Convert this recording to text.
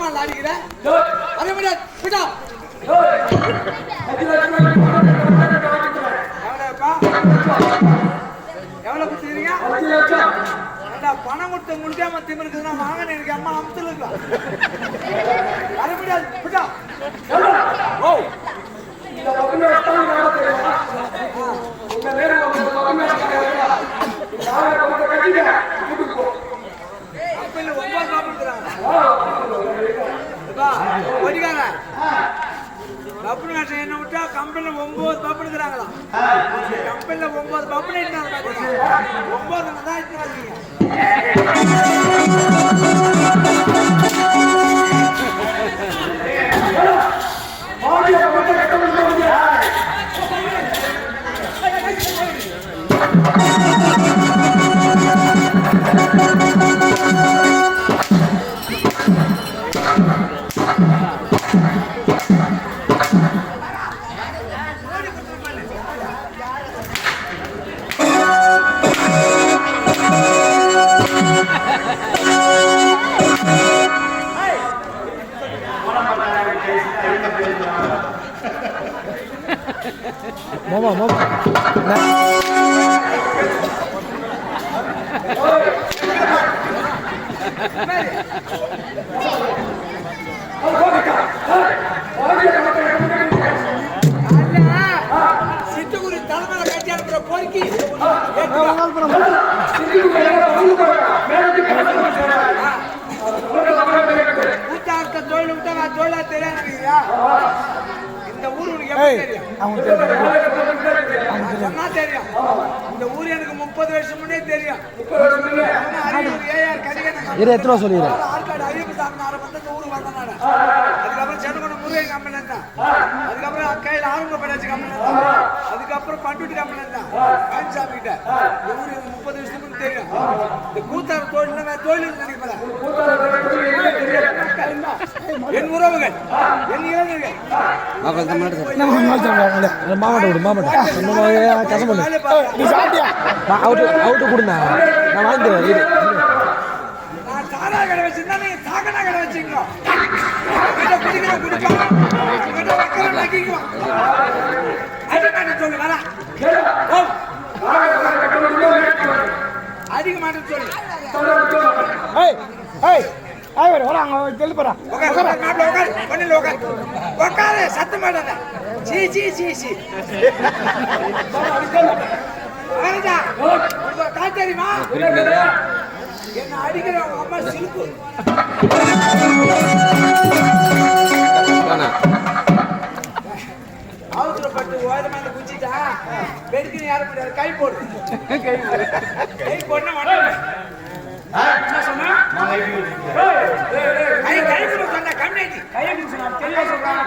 என்னமா லாடிக்கிற வர முடியாது விட்டா எவ்வளவு கொடுத்துக்கிறீங்க பணம் கொடுத்த முடியாம திமிருக்குதுன்னா வாங்க எனக்கு அம்மா அமுத்துலுங்க வர முடியாது விட்டா ஓ என்ன விட்டா கம்பெனில 9 பப்பு இருக்கிறாங்களா கம்பெனில 9 பப்பு 9 தான் இருக்கிறாங்க மாமா சிட்டுக்குடி தலைமையில கட்டி அனுப்புற போய்க்கு கூட்டார்த்த தொழில் விட்டா நான் தொழிலா தெரியாதுயா இந்த ஊர் சொன்னா தெரியும் இந்த ஊர் எனக்கு 30 வருஷம் முன்னே தெரியும் எத்தனை ரூபா சொல்லிடுறேன் ஆற்காடு ஐயப்ப சாமி வந்து இந்த ஊருக்கு வந்தனால அதுக்கப்புறம் சென்னகுணம் முருகன் கம்பெனி தான் அதுக்கப்புறம் கையில் ஆரம்ப படாச்சு கம்பெனி தான் அதுக்கப்புறம் பண்டுட்டி கம்பெனி தான் காஞ்சாமி கிட்ட இந்த ஊர் எனக்கு 30 வருஷத்துக்கு தெரியும் இந்த கூத்தார் தொழில் வேற தொழில் நினைக்கிறேன் என் உறவுகள் என் இளைஞர்கள் மாவட்டம் விடு மாவட்டம் கசம் பண்ணு அவுட்டு கொடுங்க நான் வாங்கிக்கிறேன் நான் சாரா கடை வச்சிருந்தா நீங்க சாகனா கடை வச்சுக்கோ சொல்லு வரா அதிக மாட்டேன் சொல்லு உட்காரு சத்தம் மாட்டாத சீ சீ சீ சீ தெரியுமா என்ன அடிக்கிற அம்மா சிலுக்கு அவசரப்பட்டு ஓரமா குச்சிட்டா பெருக்குன்னு யாரும் முடியாது கை போடு கை போடணும் என்ன சொன்னா கை கை போட சொன்ன கம்யூனிட்டி கை சொன்னா தெளிவா சொல்றாங்க